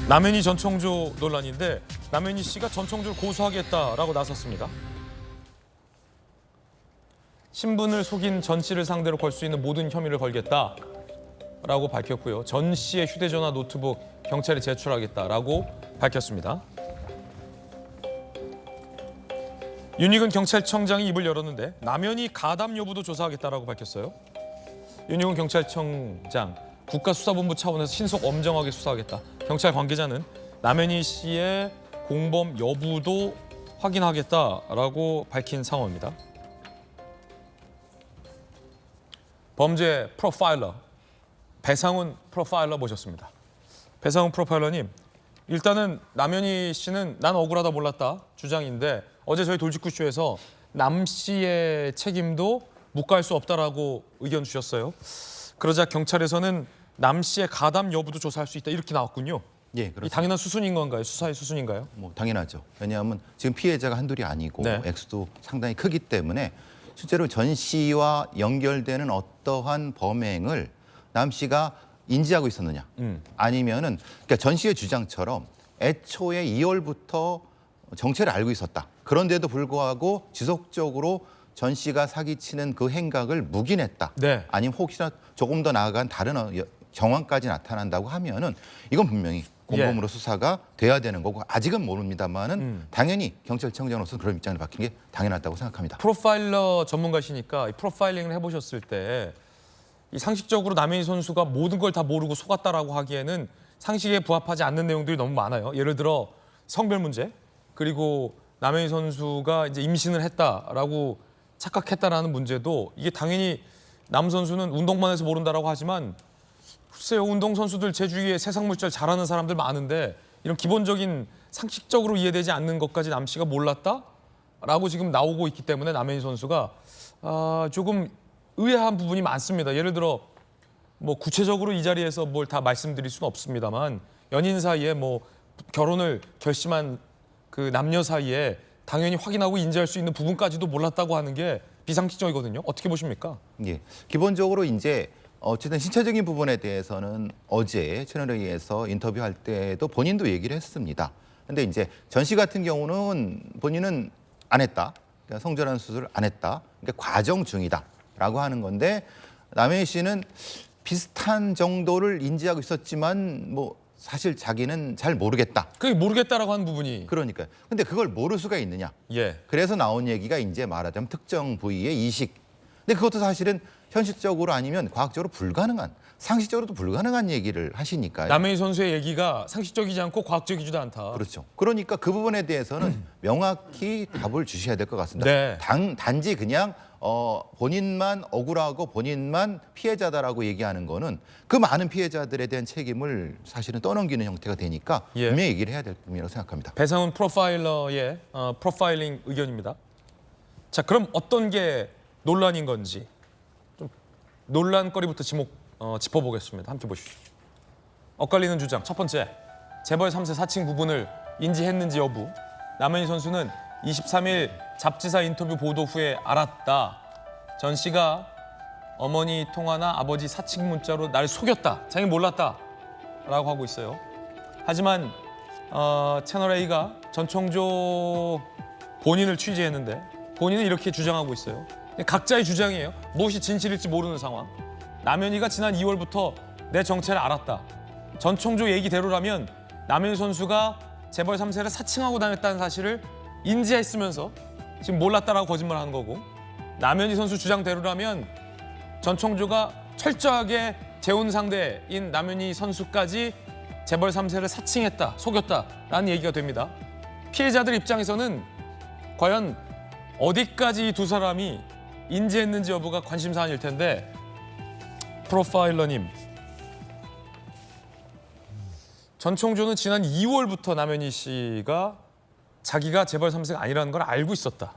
남현희 전 청조 논란인데 남현희 씨가 전 청조를 고소하겠다라고 나섰습니다. 신분을 속인 전 씨를 상대로 걸 수 있는 모든 혐의를 걸겠다라고 밝혔고요. 전 씨의 휴대전화, 노트북 경찰에 제출하겠다라고 밝혔습니다. 윤익은 경찰청장이 입을 열었는데 남현희 가담 여부도 조사하겠다라고 밝혔어요. 윤익은 경찰청장, 국가수사본부 차원에서 신속 엄정하게 수사하겠다. 경찰 관계자는 남현희 씨의 공범 여부도 확인하겠다라고 밝힌 상황입니다. 범죄 프로파일러 배상훈 프로파일러 모셨습니다. 배상훈 프로파일러님, 일단은 남현희 씨는 난 억울하다 몰랐다 주장인데 어제 저희 돌직구쇼에서 남 씨의 책임도 묵과할 수 없다라고 의견 주셨어요. 그러자 경찰에서는 남 씨의 가담 여부도 조사할 수 있다 이렇게 나왔군요. 예, 그렇습니다. 이 당연한 수순인 건가요? 수사의 수순인가요? 당연하죠. 왜냐하면 지금 피해자가 한둘이 아니고 네. 액수도 상당히 크기 때문에 실제로 전 씨와 연결되는 어떠한 범행을 남 씨가 인지하고 있었느냐, 아니면은 그러니까 전 씨의 주장처럼 애초에 2월부터 정체를 알고 있었다. 그런데도 불구하고 지속적으로 전 씨가 사기치는 그 행각을 묵인했다. 네. 아니면 혹시나 조금 더 나아간 다른 정황까지 나타난다고 하면은 이건 분명히 공범으로 수사가 돼야 되는 거고 아직은 모릅니다만은 당연히 경찰청장으로서 그런 입장을 밝힌 게 당연하다고 생각합니다. 프로파일러 전문가시니까 이 프로파일링을 해보셨을 때 이 상식적으로 남현희 선수가 모든 걸 다 모르고 속았다라고 하기에는 상식에 부합하지 않는 내용들이 너무 많아요. 예를 들어 성별 문제, 그리고 남현희 선수가 이제 임신을 했다라고 착각했다라는 문제도 이게 당연히 남 선수는 운동만 해서 모른다라고 하지만 글쎄요, 운동선수들 제 주위에 세상 물질 잘하는 사람들 많은데 이런 기본적인 상식적으로 이해되지 않는 것까지 남 씨가 몰랐다라고 지금 나오고 있기 때문에 남현희 선수가 조금 의아한 부분이 많습니다. 예를 들어 뭐 구체적으로 이 자리에서 뭘 다 말씀드릴 수는 없습니다만 연인 사이에 뭐 결혼을 결심한 그 남녀 사이에 당연히 확인하고 인지할 수 있는 부분까지도 몰랐다고 하는 게 비상식적이거든요. 어떻게 보십니까? 예, 기본적으로 이제 어쨌든 신체적인 부분에 대해서는 어제 채널A에서 인터뷰할 때도 본인도 얘기를 했습니다. 근데 이제 전 씨 같은 경우는 본인은 안 했다. 그러니까 성전환 수술을 안 했다. 그러니까 과정 중이다라고 하는 건데 남현희 씨는 비슷한 정도를 인지하고 있었지만 뭐 사실 자기는 잘 모르겠다. 그게 모르겠다라고 하는 부분이 그러니까요. 근데 그걸 모를 수가 있느냐. 예. 그래서 나온 얘기가 이제 말하자면 특정 부위의 이식. 근데 그것도 사실은 현실적으로 아니면 과학적으로 불가능한, 상식적으로도 불가능한 얘기를 하시니까요. 남현희 선수의 얘기가 상식적이지 않고 과학적이지도 않다. 그렇죠. 그러니까 그 부분에 대해서는 명확히 답을 주셔야 될 것 같습니다. 네. 단지 그냥 본인만 억울하고 본인만 피해자다라고 얘기하는 거는 그 많은 피해자들에 대한 책임을 사실은 떠넘기는 형태가 되니까 예. 분명히 얘기를 해야 될 부분이라고 생각합니다. 배상훈 프로파일러의 프로파일링 의견입니다. 자, 그럼 어떤 게 논란인 건지 좀 논란거리부터 짚어보겠습니다. 함께 보시죠. 엇갈리는 주장 첫 번째, 재벌 3세 사칭 부분을 인지했는지 여부. 남현희 선수는 23일 잡지사 인터뷰 보도 후에 알았다. 전 씨가 어머니 통화나 아버지 사칭 문자로 날 속였다. 자기 몰랐다. 라고 하고 있어요. 하지만 채널A가 전 청조 본인을 취재했는데 본인은 이렇게 주장하고 있어요. 각자의 주장이에요. 무엇이 진실일지 모르는 상황. 남현희가 지난 2월부터 내 정체를 알았다. 전 청조 얘기대로라면 남현희 선수가 재벌 3세를 사칭하고 다녔다는 사실을 인지했으면서 지금 몰랐다라고 거짓말하는 거고, 남현희 선수 주장대로라면 전 청조가 철저하게 재혼 상대인 남현희 선수까지 재벌 3세를 사칭했다, 속였다라는 얘기가 됩니다. 피해자들 입장에서는 과연 어디까지 이 두 사람이 인지했는지 여부가 관심사안일 텐데, 프로파일러님, 전 청조는 지난 2월부터 남현희 씨가 자기가 재벌 3세가 아니라는 걸 알고 있었다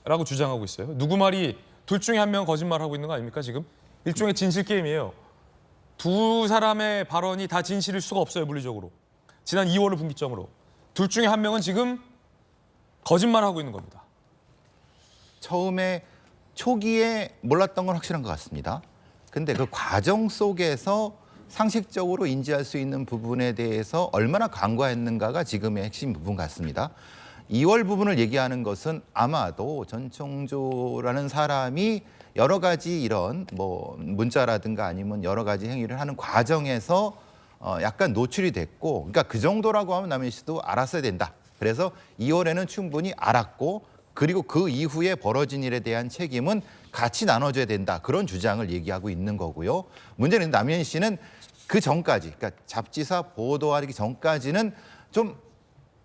라고 주장하고 있어요. 누구 말이 둘 중에 한 명 거짓말하고 있는 거 아닙니까 지금? 일종의 진실 게임이에요. 두 사람의 발언이 다 진실일 수가 없어요, 물리적으로. 지난 2월을 분기점으로. 둘 중에 한 명은 지금 거짓말하고 있는 겁니다. 처음에 초기에 몰랐던 건 확실한 것 같습니다. 근데 그 과정 속에서 상식적으로 인지할 수 있는 부분에 대해서 얼마나 간과했는가가 지금의 핵심 부분 같습니다. 2월 부분을 얘기하는 것은 아마도 전총조라는 사람이 여러 가지 이런 뭐 문자라든가 아니면 여러 가지 행위를 하는 과정에서 약간 노출이 됐고, 그러니까 그 정도라고 하면 남현 씨도 알았어야 된다. 그래서 2월에는 충분히 알았고, 그리고 그 이후에 벌어진 일에 대한 책임은 같이 나눠줘야 된다. 그런 주장을 얘기하고 있는 거고요. 문제는 남현 씨는 그 전까지, 그러니까 잡지사 보도하기 전까지는 좀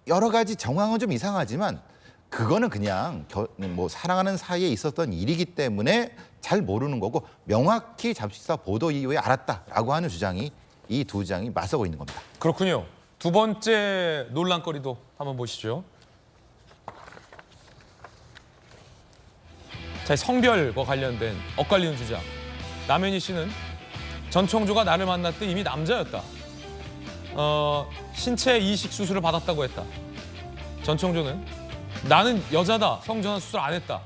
여러 가지 정황은 좀 이상하지만 그거는 그냥 뭐 사랑하는 사이에 있었던 일이기 때문에 잘 모르는 거고, 명확히 잡지사 보도 이후에 알았다라고 하는 주장이, 이 두 주장이 맞서고 있는 겁니다. 그렇군요. 두 번째 논란거리도 한번 보시죠. 자, 성별과 관련된 엇갈리는 주장. 남현희 씨는 전총조가 나를 만날 때 이미 남자였다. 신체 이식 수술을 받았다고 했다. 전총조는 나는 여자다. 성전환 수술 안 했다.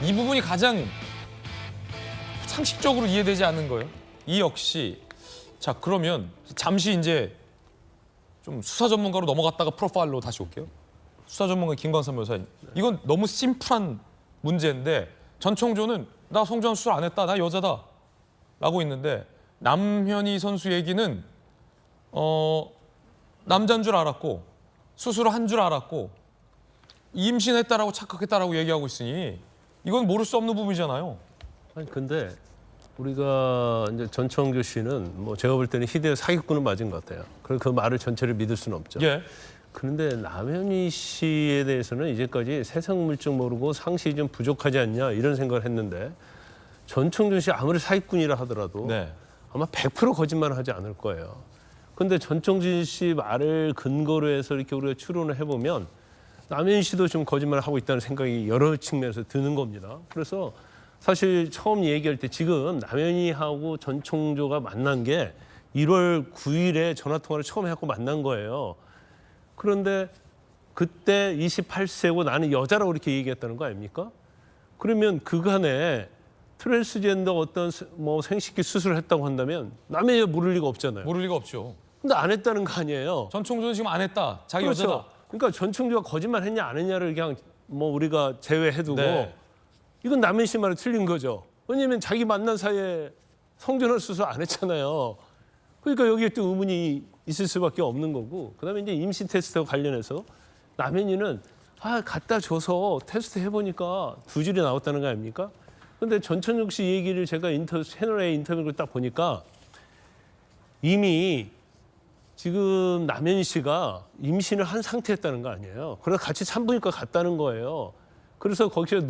이 부분이 가장 상식적으로 이해되지 않는 거예요. 이 역시, 자, 그러면 잠시 이제 좀 수사 전문가로 넘어갔다가 프로파일로 다시 올게요. 수사 전문가 김광삼 변호사님. 이건 너무 심플한 문제인데, 전총조는 나 성전환 수술 안 했다. 나 여자다. 라고 있는데, 남현희 선수 얘기는 남자인 줄 알았고 수술을 한 줄 알았고 임신했다라고 착각했다라고 얘기하고 있으니 이건 모를 수 없는 부분이잖아요. 아니 근데 우리가 이제 전총조 씨는 뭐 제가 볼 때는 희대의 사기꾼은 맞은 것 같아요. 그래서 그 말을 전체를 믿을 수는 없죠. 예. 그런데 남현희 씨에 대해서는 이제까지 세상 물정 모르고 상식이 좀 부족하지 않냐 이런 생각을 했는데, 전총조 씨 아무리 사기꾼이라 하더라도 네. 아마 100% 거짓말을 하지 않을 거예요. 그런데 전총진 씨 말을 근거로 해서 이렇게 우리가 추론을 해보면 남현희 씨도 좀 거짓말을 하고 있다는 생각이 여러 측면에서 드는 겁니다. 그래서 사실 처음 얘기할 때 지금 남현희하고 전총조가 만난 게 1월 9일에 전화통화를 처음 해갖고 만난 거예요. 그런데 그때 28세고 나는 여자라고 이렇게 얘기했다는 거 아닙니까? 그러면 그간에 트랜스젠더 어떤 뭐 생식기 수술을 했다고 한다면 남의 모를 리가 없잖아요. 모를 리가 없죠. 근데 안 했다는 거 아니에요. 전총조는 지금 안 했다. 자기 그렇죠. 여자다. 그러니까 전총조가 거짓말 했냐 안 했냐를 그냥 뭐 우리가 제외해두고 네. 이건 남의 씨 말이 틀린 거죠. 왜냐하면 자기 만난 사이에 성전환 수술 안 했잖아요. 그러니까 여기에 또 의문이 있을 수밖에 없는 거고, 그다음에 이제 임신 테스트와 관련해서 남현이는 갖다 줘서 테스트 해보니까 두 줄이 나왔다는 거 아닙니까? 근데 전천욱 씨 얘기를 제가 채널A 인터뷰를 딱 보니까 이미 지금 남현희 씨가 임신을 한 상태였다는 거 아니에요. 그래서 같이 산부인과 갔다는 거예요. 그래서 거기서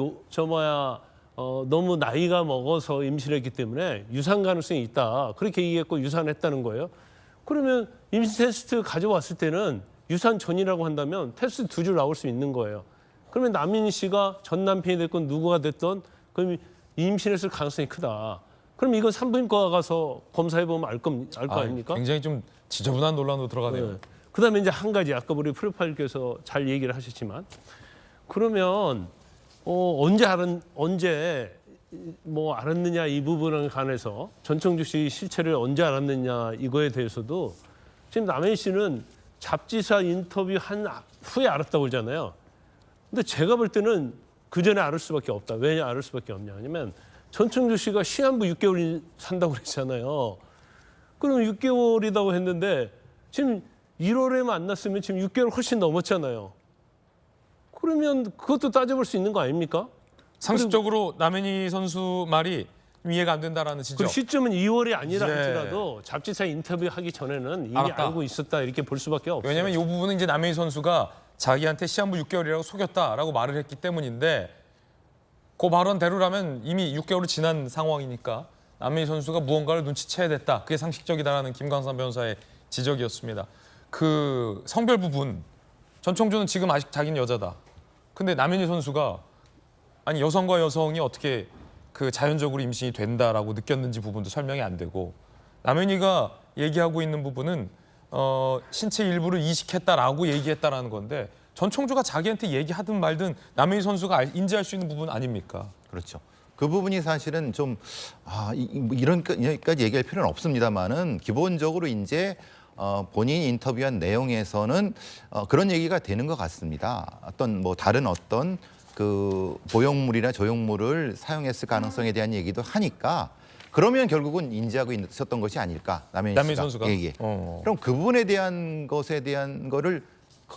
너무 나이가 먹어서 임신했기 때문에 유산 가능성이 있다. 그렇게 얘기했고 유산했다는 거예요. 그러면 임신 테스트 가져왔을 때는 유산 전이라고 한다면 테스트 두 줄 나올 수 있는 거예요. 그러면 남현희 씨가 전 남편이 됐건 누구가 됐던 그럼 임신했을 가능성이 크다. 그럼 이건 산부인과 가서 검사해보면 알 거 아닙니까? 굉장히 좀 지저분한 논란으로 들어가네요. 네. 그다음에 이제 한 가지 아까 우리 프로파일께서 잘 얘기를 하셨지만, 그러면 언제 뭐 알았느냐 이 부분에 관해서 전총주 씨 실체를 언제 알았느냐 이거에 대해서도 지금 남현희 씨는 잡지사 인터뷰 한 후에 알았다고 그러잖아요. 근데 제가 볼 때는 그 전에 알을 수밖에 없다. 왜 알을 수밖에 없냐 하면 전총주 씨가 시한부 6개월 산다고 그랬잖아요. 그럼 6개월이라고 했는데 지금 1월에 만났으면 지금 6개월 훨씬 넘었잖아요. 그러면 그것도 따져볼 수 있는 거 아닙니까? 상식적으로 남현희 선수 말이 이해가 안 된다라는 지적. 그 시점은 2월이 아니라 예. 할지라도 잡지사 인터뷰하기 전에는 이미 알았다. 알고 있었다 이렇게 볼 수밖에 없어요. 왜냐하면 이 부분은 이제 남현희 선수가 자기한테 시한부 6개월이라고 속였다라고 말을 했기 때문인데, 그 발언대로라면 이미 6개월이 지난 상황이니까 남현희 선수가 무언가를 눈치채야 됐다. 그게 상식적이다라는 김광삼 변호사의 지적이었습니다. 그 성별 부분, 전총조는 지금 아직 자기는 여자다. 근데 남현희 선수가 아니 여성과 여성이 어떻게 그 자연적으로 임신이 된다라고 느꼈는지 부분도 설명이 안 되고, 남현희가 얘기하고 있는 부분은 신체 일부를 이식했다라고 얘기했다라는 건데, 전총조가 자기한테 얘기하든 말든 남현희 선수가 인지할 수 있는 부분 아닙니까? 그렇죠. 그 부분이 사실은 좀 이런까지 얘기할 필요는 없습니다만은 기본적으로 이제 본인이 인터뷰한 내용에서는 그런 얘기가 되는 것 같습니다. 다른 어떤 그 보형물이나 조형물을 사용했을 가능성에 대한 얘기도 하니까 그러면 결국은 인지하고 있었던 것이 아닐까 남현희 선수가. 예. 그럼 그 부분에 대한 것에 대한 거를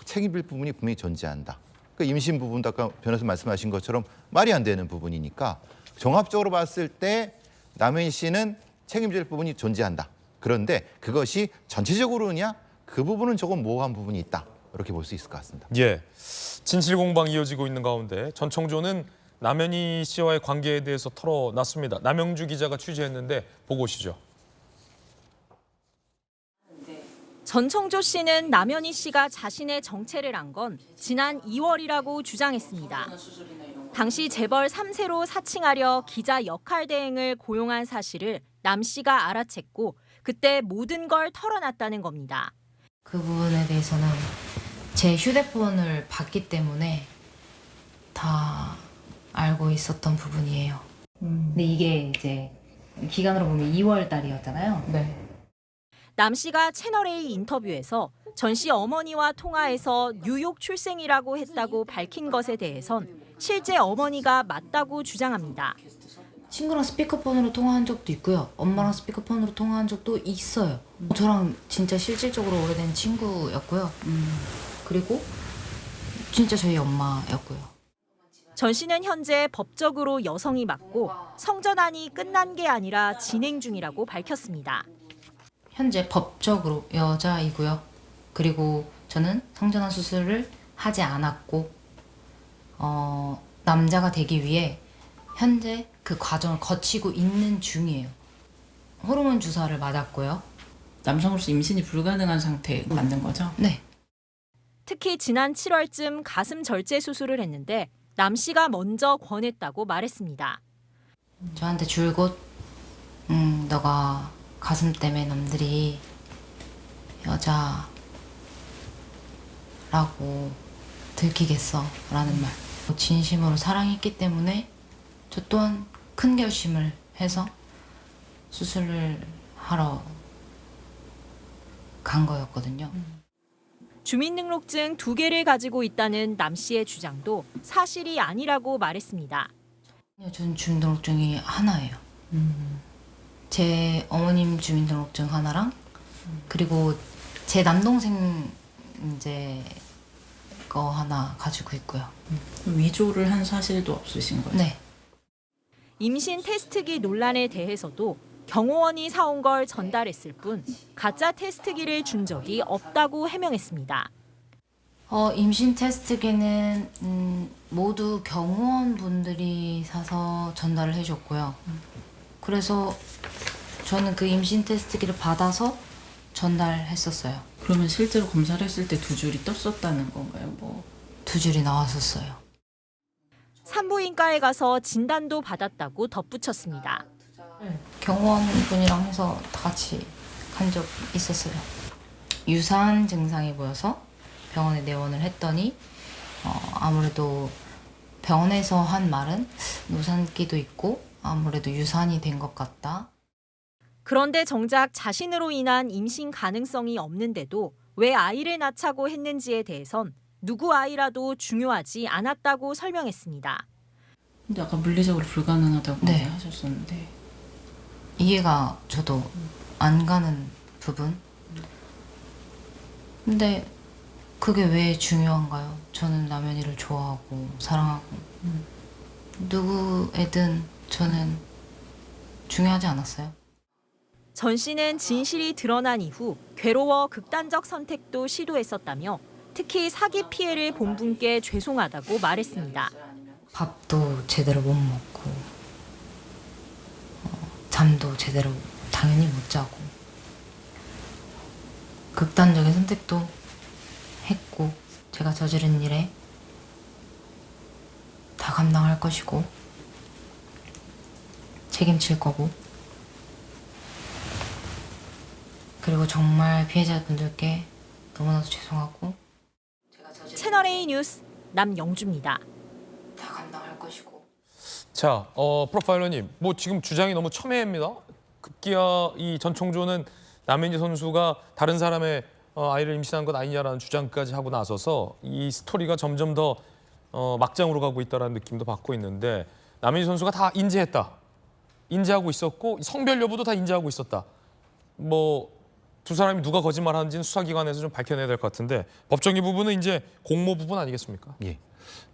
책임질 부분이 분명히 존재한다. 그 임신 부분도 아까 변호사 말씀하신 것처럼 말이 안 되는 부분이니까 종합적으로 봤을 때 남현희 씨는 책임질 부분이 존재한다. 그런데 그것이 전체적으로냐? 그 부분은 조금 모호한 부분이 있다. 이렇게 볼 수 있을 것 같습니다. 예, 진실 공방이 이어지고 있는 가운데 전 청조는 남현희 씨와의 관계에 대해서 털어놨습니다. 남영주 기자가 취재했는데 보고 오시죠. 전청조 씨는 남현희 씨가 자신의 정체를 안 건 지난 2월이라고 주장했습니다. 당시 재벌 3세로 사칭하려 기자 역할 대행을 고용한 사실을 남 씨가 알아챘고 그때 모든 걸 털어놨다는 겁니다. 그 부분에 대해서는 제 휴대폰을 봤기 때문에 다 알고 있었던 부분이에요. 근데 이게 이제 기간으로 보면 2월 달이었잖아요. 네. 남 씨가 채널A 인터뷰에서 전 씨 어머니와 통화해서 뉴욕 출생이라고 했다고 밝힌 것에 대해선 실제 어머니가 맞다고 주장합니다. 친구랑 스피커폰으로 통화한 적도 있고요. 엄마랑 스피커폰으로 통화한 적도 있어요. 저랑 진짜 실질적으로 오래된 친구였고요. 그리고 진짜 저희 엄마였고요. 전 씨는 현재 법적으로 여성이 맞고 성전환이 끝난 게 아니라 진행 중이라고 밝혔습니다. 현재 법적으로 여자이고요. 그리고 저는 성전환 수술을 하지 않았고 남자가 되기 위해 현재 그 과정을 거치고 있는 중이에요. 호르몬 주사를 맞았고요. 남성으로서 임신이 불가능한 상태에 맞는 거죠? 네. 특히 지난 7월쯤 가슴 절제 수술을 했는데 남 씨가 먼저 권했다고 말했습니다. 저한테 줄곧 너가 가슴 때문에 남들이 여자라고 들키겠어 라는 말. 진심으로 사랑했기 때문에 저 또한 큰 결심을 해서 수술을 하러 간 거였거든요. 주민등록증 2개를 가지고 있다는 남 씨의 주장도 사실이 아니라고 말했습니다. 저는 주민등록증이 하나예요. 제 어머님 주민등록증 하나랑 그리고 제 남동생 이제 거 하나 가지고 있고요. 위조를 한 사실도 없으신 거예요? 네. 임신 테스트기 논란에 대해서도 경호원이 사온 걸 전달했을 뿐 가짜 테스트기를 준 적이 없다고 해명했습니다. 임신 테스트기는 모두 경호원 분들이 사서 전달을 해줬고요. 그래서 저는 그 임신 테스트기를 받아서 전달했었어요. 그러면 실제로 검사를 했을 때 2줄이 떴었다는 건가요? 2줄이 나왔었어요. 산부인과에 가서 진단도 받았다고 덧붙였습니다. 경호원 분이랑 해서 다 같이 간 적 있었어요. 유산 증상이 보여서 병원에 내원을 했더니 아무래도 병원에서 한 말은 노산기도 있고 아무래도 유산이 된 것 같다. 그런데 정작 자신으로 인한 임신 가능성이 없는데도 왜 아이를 낳자고 했는지에 대해선 누구 아이라도 중요하지 않았다고 설명했습니다. 근데 아까 물리적으로 불가능하다고 네. 하셨었는데 이해가 저도 안 가는 부분. 근데 그게 왜 중요한가요? 저는 남현이를 좋아하고 사랑하고 누구애든 저는 중요하지 않았어요. 전 씨는 진실이 드러난 이후 괴로워 극단적 선택도 시도했었다며 특히 사기 피해를 본 분께 죄송하다고 말했습니다. 밥도 제대로 못 먹고 잠도 제대로 당연히 못 자고 극단적인 선택도 했고 제가 저지른 일에 다 감당할 것이고 책임질 거고 그리고 정말 피해자분들께 너무나도 죄송하고 채널A 뉴스 남영주입니다. 다 감당할 것이고 자, 프로파일러님, 뭐 지금 주장이 너무 첨예합니다. 급기야 이 전 총조는 남현희 선수가 다른 사람의 아이를 임신한 것 아니냐라는 주장까지 하고 나서서 이 스토리가 점점 더 막장으로 가고 있다는 느낌도 받고 있는데 남현희 선수가 다 인지하고 있었고 성별 여부도 다 인지하고 있었다. 뭐 두 사람이 누가 거짓말하는지는 수사기관에서 좀 밝혀내야 될 것 같은데 법정의 부분은 이제 공모 부분 아니겠습니까? 예.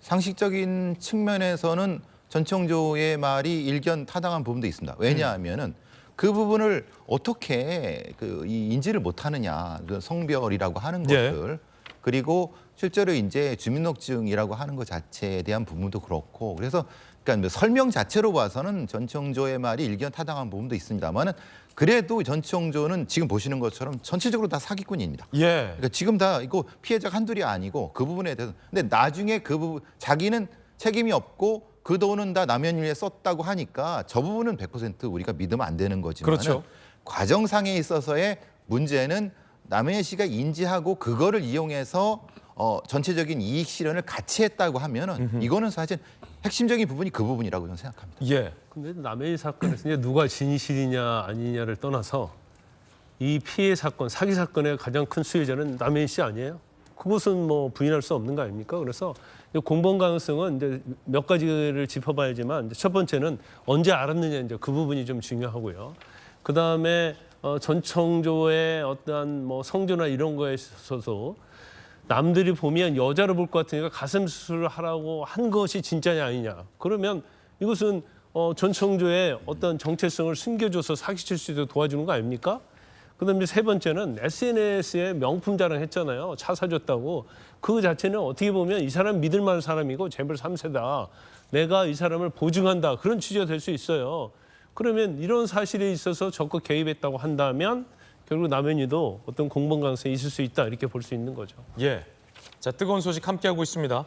상식적인 측면에서는 전청조의 말이 일견 타당한 부분도 있습니다. 왜냐하면은 그 부분을 어떻게 이 인지를 못하느냐, 그 성별이라고 하는 예. 것을 그리고 실제로 이제 주민등록증이라고 하는 것 자체에 대한 부분도 그렇고 그래서 그러니까 설명 자체로 봐서는 전청조의 말이 일견 타당한 부분도 있습니다만은 그래도 전청조는 지금 보시는 것처럼 전체적으로 다 사기꾼입니다. 예. 그러니까 지금 다 이거 피해자가 한둘이 아니고 그 부분에 대해서 근데 나중에 그 부분 자기는 책임이 없고 그 돈은 다 남현일에 썼다고 하니까 저 부분은 100% 우리가 믿으면 안 되는 거지만 그렇죠. 과정상에 있어서의 문제는 남현일 씨가 인지하고 그거를 이용해서 전체적인 이익 실현을 같이 했다고 하면은 이거는 사실 핵심적인 부분이 그 부분이라고 저는 생각합니다. 예. 근데 남해일 사건에서 이제 누가 진실이냐 아니냐를 떠나서 이 피해 사건, 사기 사건의 가장 큰 수혜자는 남해일 씨 아니에요? 그것은 뭐 부인할 수 없는 거 아닙니까? 그래서 공범 가능성은 이제 몇 가지를 짚어봐야지만 첫 번째는 언제 알았느냐 이제 그 부분이 좀 중요하고요. 그 다음에 전청조의 어떠한 뭐 성조나 이런 거에 있어서 남들이 보면 여자로 볼 것 같으니까 가슴 수술을 하라고 한 것이 진짜냐 아니냐. 그러면 이것은 전청조의 어떤 정체성을 숨겨줘서 사기칠 수 있도록 도와주는 거 아닙니까? 그다음에 세 번째는 SNS에 명품 자랑했잖아요. 차 사줬다고. 그 자체는 어떻게 보면 이 사람 믿을 만한 사람이고 재벌 3세다. 내가 이 사람을 보증한다. 그런 취지가 될 수 있어요. 그러면 이런 사실에 있어서 적극 개입했다고 한다면 결국 남현희도 어떤 공범 가능성이 있을 수 있다. 이렇게 볼 수 있는 거죠. 예. 자, 뜨거운 소식 함께하고 있습니다.